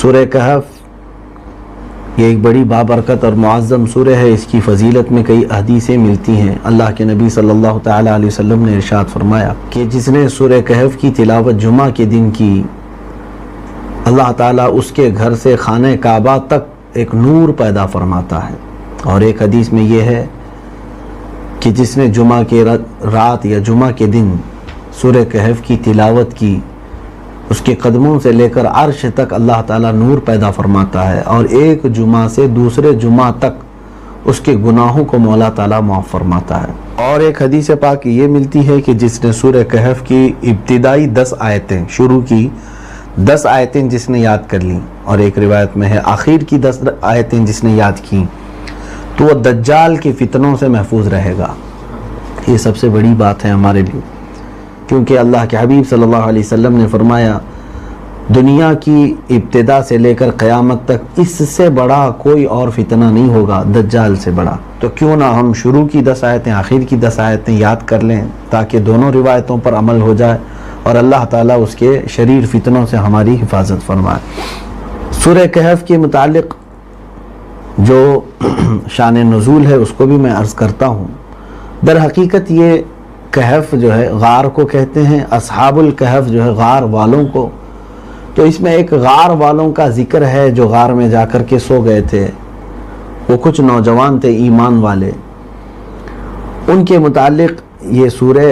سورہ کہف یہ ایک بڑی بابرکت اور معظم سورہ ہے. اس کی فضیلت میں کئی احادیثیں ملتی ہیں. اللہ کے نبی صلی اللہ تعالیٰ علیہ وسلم نے ارشاد فرمایا کہ جس نے سورہ کہف کی تلاوت جمعہ کے دن کی، اللہ تعالیٰ اس کے گھر سے خانہ کعبہ تک ایک نور پیدا فرماتا ہے. اور ایک حدیث میں یہ ہے کہ جس نے جمعہ کے رات یا جمعہ کے دن سورہ کہف کی تلاوت کی، اس کے قدموں سے لے کر عرش تک اللہ تعالیٰ نور پیدا فرماتا ہے، اور ایک جمعہ سے دوسرے جمعہ تک اس کے گناہوں کو مولا تعالیٰ معاف فرماتا ہے. اور ایک حدیث پاک یہ ملتی ہے کہ جس نے سورہ کہف کی ابتدائی 10 آیتیں شروع کی، 10 آیتیں جس نے یاد کر لیں، اور ایک روایت میں ہے آخر کی 10 آیتیں جس نے یاد کی، تو وہ دجال کے فتنوں سے محفوظ رہے گا. یہ سب سے بڑی بات ہے ہمارے لیے، کیونکہ اللہ کے حبیب صلی اللہ علیہ وسلم نے فرمایا دنیا کی ابتدا سے لے کر قیامت تک اس سے بڑا کوئی اور فتنہ نہیں ہوگا دجال سے بڑا. تو کیوں نہ ہم شروع کی 10 آیتیں آخر کی 10 آیتیں یاد کر لیں، تاکہ دونوں روایتوں پر عمل ہو جائے اور اللہ تعالیٰ اس کے شریر فتنوں سے ہماری حفاظت فرمائے. سورہ کہف کے متعلق جو شان نزول ہے اس کو بھی میں عرض کرتا ہوں. در حقیقت یہ کہف جو ہے غار کو کہتے ہیں، اصحاب الکہف جو ہے غار والوں کو. تو اس میں ایک غار والوں کا ذکر ہے جو غار میں جا کر کے سو گئے تھے. وہ کچھ نوجوان تھے ایمان والے، ان کے متعلق یہ سورہ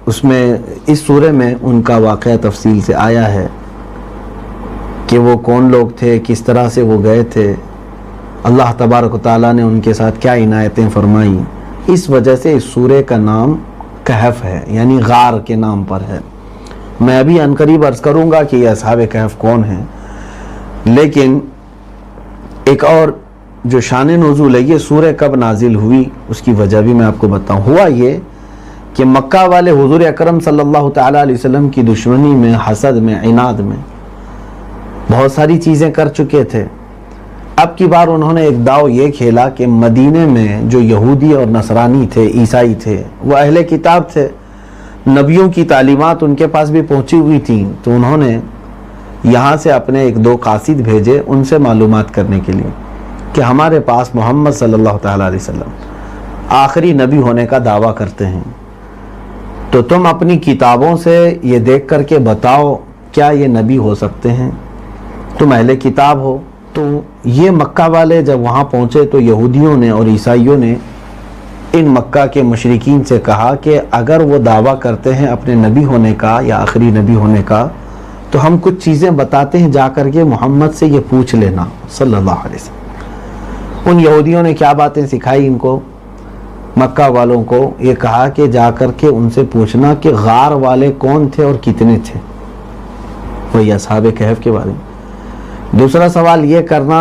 اس سورہ میں ان کا واقعہ تفصیل سے آیا ہے کہ وہ کون لوگ تھے، کس طرح سے وہ گئے تھے، اللہ تبارک و تعالیٰ نے ان کے ساتھ کیا عنایتیں فرمائیں. اس وجہ سے اس سورہ کا نام کہف ہے، یعنی غار کے نام پر ہے. میں ابھی عنقریب عرض کروں گا کہ یہ اصحاب کہف کون ہیں، لیکن ایک اور جو شان نزول ہے، یہ سورہ کب نازل ہوئی اس کی وجہ بھی میں آپ کو بتاؤں. ہوا یہ کہ مکہ والے حضور اکرم صلی اللہ تعالیٰ علیہ وسلم کی دشمنی میں، حسد میں، عناد میں بہت ساری چیزیں کر چکے تھے. اب کی بار انہوں نے ایک داؤ یہ کھیلا کہ مدینے میں جو یہودی اور نصرانی تھے، عیسائی تھے، وہ اہل کتاب تھے، نبیوں کی تعلیمات ان کے پاس بھی پہنچی ہوئی تھیں. تو انہوں نے یہاں سے اپنے 1-2 قاصد بھیجے ان سے معلومات کرنے کے لیے کہ ہمارے پاس محمد صلی اللہ تعالیٰ علیہ وسلم آخری نبی ہونے کا دعویٰ کرتے ہیں، تو تم اپنی کتابوں سے یہ دیکھ کر کے بتاؤ کیا یہ نبی ہو سکتے ہیں، تم اہل کتاب ہو. تو یہ مکہ والے جب وہاں پہنچے تو یہودیوں نے اور عیسائیوں نے ان مکہ کے مشرکین سے کہا کہ اگر وہ دعویٰ کرتے ہیں اپنے نبی ہونے کا یا آخری نبی ہونے کا، تو ہم کچھ چیزیں بتاتے ہیں، جا کر کے محمد سے یہ پوچھ لینا صلی اللہ علیہ وسلم. ان یہودیوں نے کیا باتیں سکھائی ان کو، مکہ والوں کو یہ کہا کہ جا کر کے ان سے پوچھنا کہ غار والے کون تھے اور کتنے تھے، وہی اصحاب کہف کے بارے میں. دوسرا سوال یہ کرنا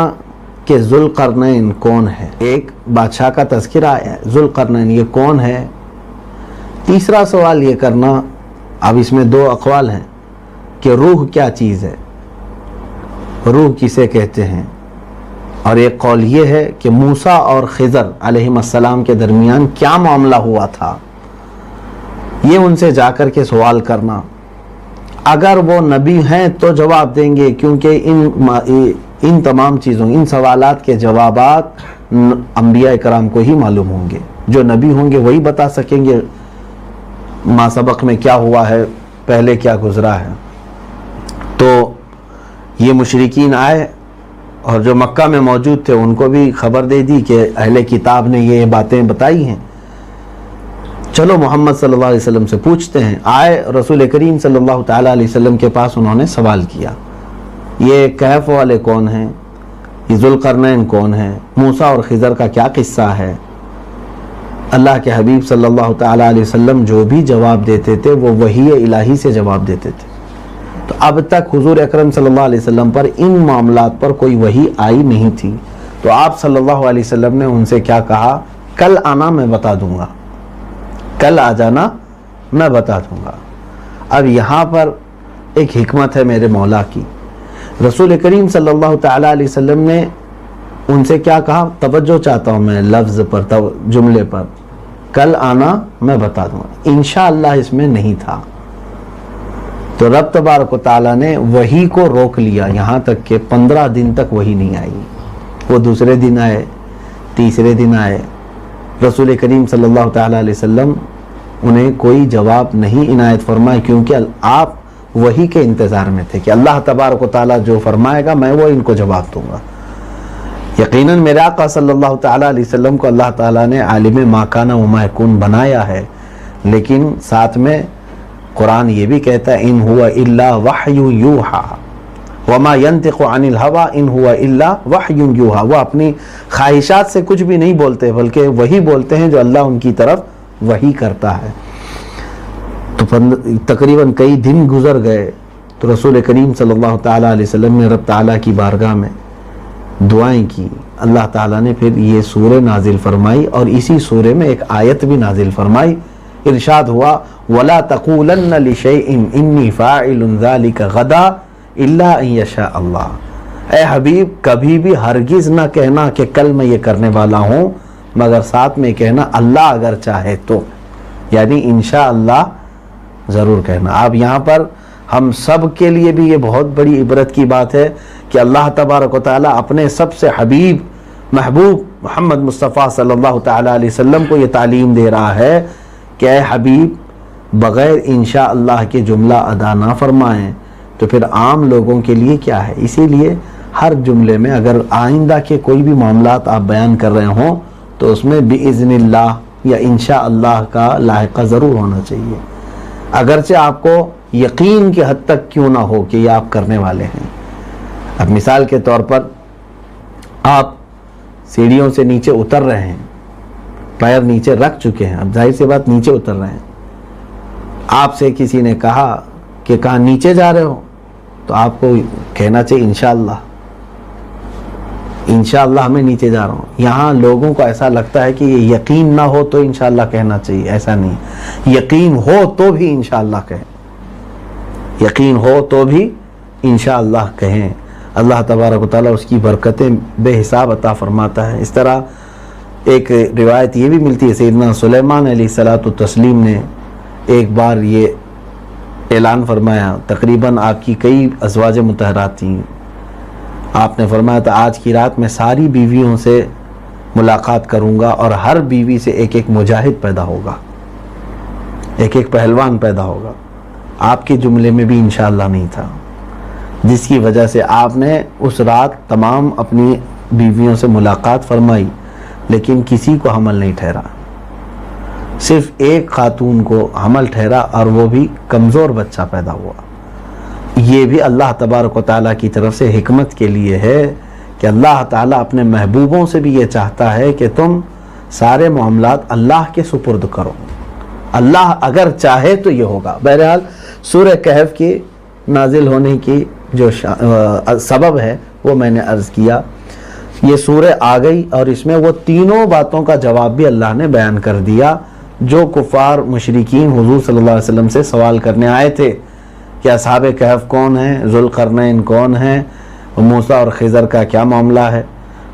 کہ ذوالقرنین کون ہے. ایک بادشاہ کا تذکرہ ہے، ذوالقرنین یہ کون ہے. تیسرا سوال یہ کرنا، اب اس میں 2 اقوال ہیں کہ روح کیا چیز ہے، روح کسے کہتے ہیں. اور ایک قول یہ ہے کہ موسیٰ اور خضر علیہ السلام کے درمیان کیا معاملہ ہوا تھا، یہ ان سے جا کر کے سوال کرنا. اگر وہ نبی ہیں تو جواب دیں گے، کیونکہ ان تمام چیزوں، ان سوالات کے جوابات انبیاء کرام کو ہی معلوم ہوں گے. جو نبی ہوں گے وہی بتا سکیں گے ما سبق میں کیا ہوا ہے، پہلے کیا گزرا ہے. تو یہ مشرکین آئے اور جو مکہ میں موجود تھے ان کو بھی خبر دے دی کہ اہل کتاب نے یہ باتیں بتائی ہیں، چلو محمد صلی اللہ علیہ وسلم سے پوچھتے ہیں. آئے رسول کریم صلی اللہ تعالیٰ علیہ وسلم کے پاس، انہوں نے سوال کیا یہ کہف والے کون ہیں، یہ ذوالقرنین کون ہیں، موسیٰ اور خضر کا کیا قصہ ہے. اللہ کے حبیب صلی اللہ تعالیٰ علیہ وسلم جو بھی جواب دیتے تھے وہ وحی الہی سے جواب دیتے تھے. تو اب تک حضور اکرم صلی اللہ علیہ وسلم پر ان معاملات پر کوئی وحی آئی نہیں تھی. تو آپ صلی اللہ علیہ وسلم نے ان سے کیا کہا، کل آنا میں بتا دوں گا، کل آ جانا میں بتا دوں گا. اب یہاں پر ایک حکمت ہے میرے مولا کی. رسول کریم صلی اللہ تعالیٰ علیہ وسلم نے ان سے کیا کہا، توجہ چاہتا ہوں میں لفظ پر، جملے پر، کل آنا میں بتا دوں گا. انشاءاللہ اس میں نہیں تھا. تو رب تبارک و تعالیٰ نے وحی کو روک لیا یہاں تک کہ 15 دن تک وحی نہیں آئی. وہ دوسرے دن آئے, تیسرے دن آئے, رسول کریم صلی اللہ تعالیٰ علیہ وسلم انہیں کوئی جواب نہیں عنایت فرمائے, کیونکہ آپ وحی کے انتظار میں تھے کہ اللہ تبارک و تعالیٰ جو فرمائے گا میں وہ ان کو جواب دوں گا. یقیناً میرے آقا صلی اللہ تعالیٰ علیہ وسلم کو اللہ تعالیٰ نے عالم ما کان و ما یکون بنایا ہے, لیکن ساتھ میں قرآن یہ بھی کہتا ہے ان ہوا الا وحی یوحا وما ينطق عن الهوى ان هو الا وحی یوحا. وہ اپنی خواہشات سے کچھ بھی نہیں بولتے بلکہ وہی بولتے ہیں جو اللہ ان کی طرف وحی کرتا ہے. تو تقریباً کئی دن گزر گئے تو رسول کریم صلی اللہ تعالیٰ علیہ وسلم نے رب تعالیٰ کی بارگاہ میں دعائیں کی. اللہ تعالیٰ نے پھر یہ سورہ نازل فرمائی اور اسی سورہ میں ایک آیت بھی نازل فرمائی. ارشاد ہوا وَلَا تَقُولَنَّ لِشَيْءٍ إِنِّي فَاعِلٌ ذَلِكَ غَدًا إِلَّا أَن يَشَاءَ اللَّهُ. اے حبیب کبھی بھی ہرگز نہ کہنا کہ کل میں یہ کرنے والا ہوں, مگر ساتھ میں کہنا اللہ اگر چاہے تو, یعنی انشاءاللہ ضرور کہنا. اب یہاں پر ہم سب کے لیے بھی یہ بہت بڑی عبرت کی بات ہے کہ اللہ تبارک و تعالیٰ اپنے سب سے حبیب محبوب محمد مصطفیٰ صلی اللہ تعالیٰ علیہ وسلم کو یہ تعلیم دے رہا ہے کہ اے حبیب بغیر انشاءاللہ کے جملہ ادا نہ فرمائیں تو پھر عام لوگوں کے لیے کیا ہے. اسی لیے ہر جملے میں اگر آئندہ کے کوئی بھی معاملات آپ بیان کر رہے ہوں تو اس میں بِإِذْنِ اللہ یا انشاءاللہ کا لاحقہ ضرور ہونا چاہیے, اگرچہ آپ کو یقین کی حد تک کیوں نہ ہو کہ یہ آپ کرنے والے ہیں. اب مثال کے طور پر آپ سیڑھیوں سے نیچے اتر رہے ہیں, پیر نیچے رکھ چکے ہیں, اب ظاہر سی بات نیچے اتر رہے ہیں. آپ سے کسی نے کہا کہ کہاں نیچے جا رہے ہو, تو آپ کو کہنا چاہیے انشاءاللہ, انشاءاللہ میں نیچے جا رہا ہوں. یہاں لوگوں کو ایسا لگتا ہے کہ یہ یقین نہ ہو تو انشاءاللہ کہنا چاہیے. ایسا نہیں, یقین ہو تو بھی انشاءاللہ کہیں, یقین ہو تو بھی انشاءاللہ کہیں. اللہ تبارک و تعالیٰ اس کی برکتیں بے حساب عطا فرماتا ہے. اس طرح ایک روایت یہ بھی ملتی ہے, سیدنا سلیمان علیہ الصلاۃ والتسلیم نے ایک بار یہ اعلان فرمایا, تقریباً آپ کی کئی ازواج مطہرات تھیں, آپ نے فرمایا تھا آج کی رات میں ساری بیویوں سے ملاقات کروں گا اور ہر بیوی سے ایک ایک مجاہد پیدا ہوگا, ایک ایک پہلوان پیدا ہوگا. آپ کے جملے میں بھی انشاءاللہ نہیں تھا, جس کی وجہ سے آپ نے اس رات تمام اپنی بیویوں سے ملاقات فرمائی, لیکن کسی کو حمل نہیں ٹھہرا. صرف ایک خاتون کو حمل ٹھہرا اور وہ بھی کمزور بچہ پیدا ہوا. یہ بھی اللہ تبارک و تعالیٰ کی طرف سے حکمت کے لیے ہے کہ اللہ تعالیٰ اپنے محبوبوں سے بھی یہ چاہتا ہے کہ تم سارے معاملات اللہ کے سپرد کرو, اللہ اگر چاہے تو یہ ہوگا. بہرحال سورہ کہف کی نازل ہونے کی جو سبب ہے وہ میں نے عرض کیا. یہ سورہ آ گئی اور اس میں وہ تینوں باتوں کا جواب بھی اللہ نے بیان کر دیا جو کفار مشرکین حضور صلی اللہ علیہ وسلم سے سوال کرنے آئے تھے کہ اصحاب کہف کون ہیں, ذوالقرنین کون ہیں, موسیٰ اور خضر کا کیا معاملہ ہے,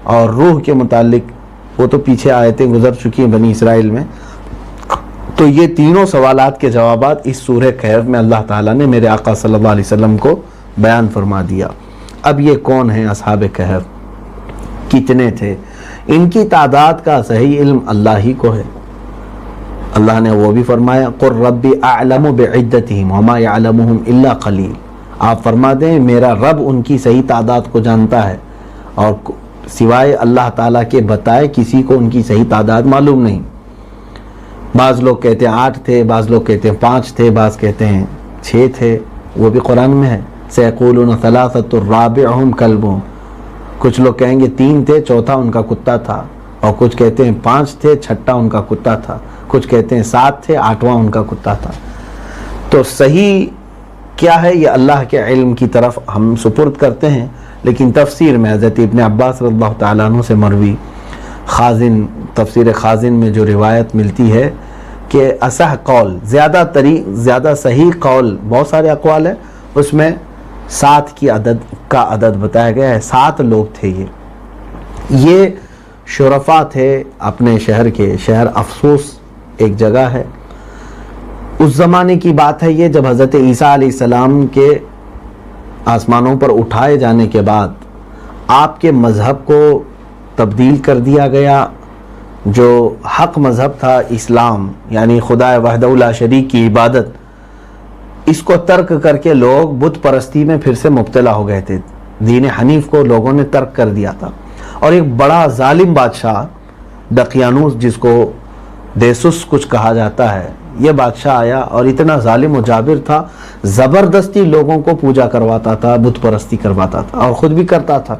اور روح کے متعلق وہ تو پیچھے آیتیں گزر چکی ہیں بنی اسرائیل میں. تو یہ تینوں سوالات کے جوابات اس سورہ کہف میں اللہ تعالیٰ نے میرے آقا صلی اللہ علیہ وسلم کو بیان فرما دیا. اب یہ کون ہیں اصحاب کہف, کتنے تھے, ان کی تعداد کا صحیح علم اللہ ہی کو ہے. اللہ نے وہ بھی فرمایا قُلْ رَبِّ أَعْلَمُ بِعِدَّتِهِمْ وَمَا يَعْلَمُهُمْ إِلَّا قَلِيلٌ. آپ فرما دیں میرا رب ان کی صحیح تعداد کو جانتا ہے اور سوائے اللہ تعالیٰ کے بتائے کسی کو ان کی صحیح تعداد معلوم نہیں. بعض لوگ کہتے ہیں 8 تھے, بعض لوگ کہتے ہیں 5 تھے, بعض کہتے ہیں 6 تھے, وہ بھی قرآن میں ہے. سَيَقُولُونَ ثَلَاثَةٌ رَابِعُهُمْ كَلْبُهُمْ. کچھ لوگ کہیں گے 3 تھے, چوتھا ان کا کتا تھا, اور کچھ کہتے ہیں 5 تھے, چھٹا ان کا کتا تھا, کچھ کہتے ہیں 7 تھے, 8واں ان کا کتا تھا. تو صحیح کیا ہے یہ اللہ کے علم کی طرف ہم سپرد کرتے ہیں. لیکن تفسیر میں حضرت ابن عباس رضی اللہ تعالیٰ عنہ سے مروی خازن, تفسیر خازن میں جو روایت ملتی ہے کہ اصح قول, زیادہ صحیح قول, بہت سارے اقوال ہیں, اس میں 7 کی عدد بتایا گیا ہے. 7 لوگ تھے. یہ شرفا تھے اپنے شہر کے. شہر افسوس ایک جگہ ہے, اس زمانے کی بات ہے یہ جب حضرت عیسیٰ علیہ السلام کے آسمانوں پر اٹھائے جانے کے بعد آپ کے مذہب کو تبدیل کر دیا گیا. جو حق مذہب تھا اسلام، یعنی خدا وحدہ لا شریک کی عبادت، اس کو ترک کر کے لوگ بت پرستی میں پھر سے مبتلا ہو گئے تھے. دین حنیف کو لوگوں نے ترک کر دیا تھا. اور ایک بڑا ظالم بادشاہ دقیانوس، جس کو دیسوس کچھ کہا جاتا ہے، یہ بادشاہ آیا اور اتنا ظالم و جابر تھا، زبردستی لوگوں کو پوجا کرواتا تھا، بت پرستی کرواتا تھا اور خود بھی کرتا تھا.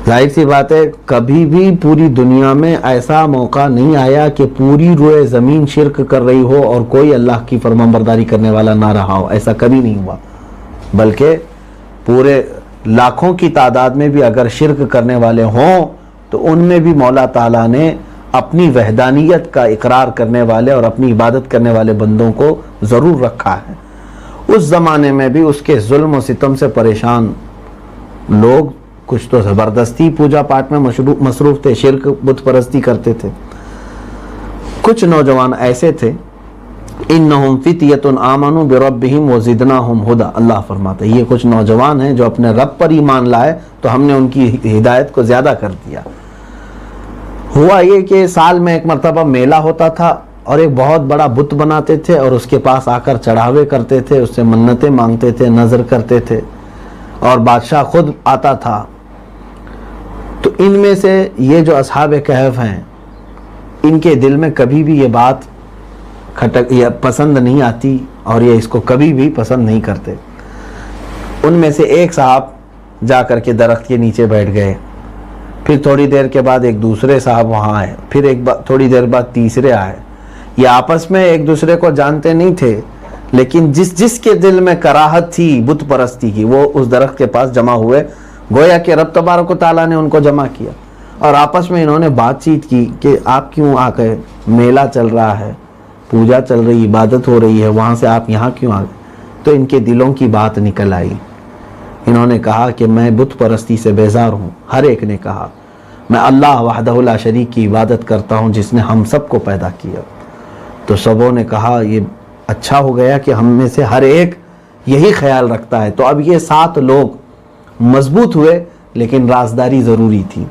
ظاہر سی بات ہے کبھی بھی پوری دنیا میں ایسا موقع نہیں آیا کہ پوری روئے زمین شرک کر رہی ہو اور کوئی اللہ کی فرمانبرداری کرنے والا نہ رہا ہو. ایسا کبھی نہیں ہوا، بلکہ پورے لاکھوں کی تعداد میں بھی اگر شرک کرنے والے ہوں تو ان میں بھی مولا تعالیٰ نے اپنی وحدانیت کا اقرار کرنے والے اور اپنی عبادت کرنے والے بندوں کو ضرور رکھا ہے. اس زمانے میں بھی اس کے ظلم و ستم سے پریشان لوگ کچھ تو زبردستی پوجا پاٹ میں مصروف تھے، شرک بت پرستی کرتے تھے. کچھ نوجوان ایسے تھے، انہم فتیۃ آمنوا بربہم وزدناہم ھدی، اللہ فرماتا ہے یہ کچھ نوجوان ہیں جو اپنے رب پر ایمان لائے تو ہم نے ان کی ہدایت کو زیادہ کر دیا. ہوا یہ کہ سال میں ایک مرتبہ میلہ ہوتا تھا اور ایک بہت بڑا بت بناتے تھے اور اس کے پاس آ کر چڑھاوے کرتے تھے، اس سے منتیں مانگتے تھے، نظر کرتے تھے اور بادشاہ خود آتا تھا. تو ان میں سے یہ جو اصحاب کہف ہیں، ان کے دل میں کبھی بھی یہ بات پسند نہیں آتی اور یہ اس کو کبھی بھی پسند نہیں کرتے. ان میں سے ایک صاحب جا کر کے درخت کے نیچے بیٹھ گئے، پھر تھوڑی دیر کے بعد ایک دوسرے صاحب وہاں آئے، پھر تھوڑی دیر بعد تیسرے آئے. یہ آپس میں ایک دوسرے کو جانتے نہیں تھے، لیکن جس کے دل میں کراہت تھی بت پرستی کی، وہ اس درخت کے پاس جمع ہوئے. گویا کہ رب تبارک و تعالیٰ نے ان کو جمع کیا اور آپس میں انہوں نے بات چیت کی کہ آپ کیوں آ گئے، میلہ چل رہا ہے، پوجا چل رہی، عبادت ہو رہی ہے، وہاں سے آپ یہاں کیوں آ گئے. تو ان کے دلوں کی بات نکل آئی. انہوں نے کہا کہ میں بت پرستی سے بیزار ہوں. ہر ایک نے کہا میں اللہ وحدہ لا شریک کی عبادت کرتا ہوں جس نے ہم سب کو پیدا کیا. تو سبوں نے کہا یہ اچھا ہو گیا کہ ہم میں سے ہر ایک یہی خیال رکھتا ہے. تو اب یہ 7 لوگ مضبوط ہوئے، لیکن رازداری ضروری تھی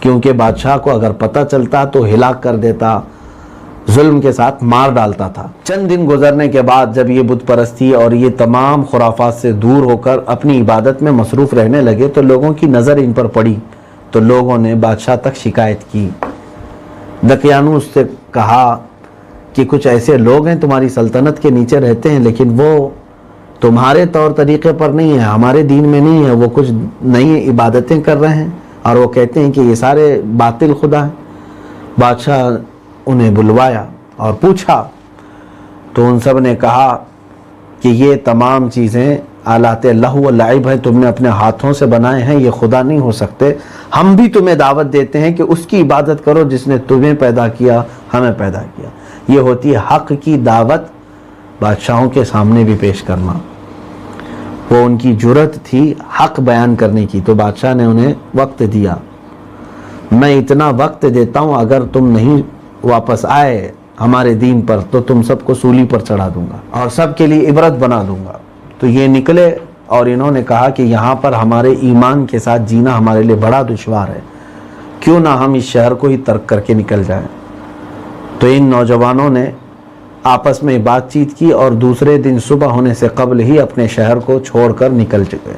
کیونکہ بادشاہ کو اگر پتہ چلتا تو ہلاک کر دیتا، ظلم کے ساتھ مار ڈالتا تھا. چند دن گزرنے کے بعد جب یہ بت پرستی اور یہ تمام خرافات سے دور ہو کر اپنی عبادت میں مصروف رہنے لگے تو لوگوں کی نظر ان پر پڑی. تو لوگوں نے بادشاہ تک شکایت کی. دقیانوس سے کہا کہ کچھ ایسے لوگ ہیں تمہاری سلطنت کے نیچے رہتے ہیں لیکن وہ تمہارے طور طریقے پر نہیں ہے، ہمارے دین میں نہیں ہے، وہ کچھ نئی عبادتیں کر رہے ہیں اور وہ کہتے ہیں کہ یہ سارے باطل خدا ہیں. بادشاہ انہیں بلوایا اور پوچھا تو ان سب نے کہا کہ یہ تمام چیزیں آلات لہو و لعب ہیں، تم نے اپنے ہاتھوں سے بنائے ہیں، یہ خدا نہیں ہو سکتے. ہم بھی تمہیں دعوت دیتے ہیں کہ اس کی عبادت کرو جس نے تمہیں پیدا کیا، ہمیں پیدا کیا. یہ ہوتی ہے حق کی دعوت بادشاہوں کے سامنے بھی پیش کرنا. وہ ان کی جرت تھی حق بیان کرنے کی. تو بادشاہ نے انہیں وقت دیا، میں اتنا وقت دیتا ہوں اگر تم نہیں واپس آئے ہمارے دین پر تو تم سب کو سولی پر چڑھا دوں گا اور سب کے لیے عبرت بنا دوں گا. تو یہ نکلے اور انہوں نے کہا کہ یہاں پر ہمارے ایمان کے ساتھ جینا ہمارے لیے بڑا دشوار ہے، کیوں نہ ہم اس شہر کو ہی ترک کر کے نکل جائیں. تو ان نوجوانوں نے آپس میں بات چیت کی اور دوسرے دن صبح ہونے سے قبل ہی اپنے شہر کو چھوڑ کر نکل چکے.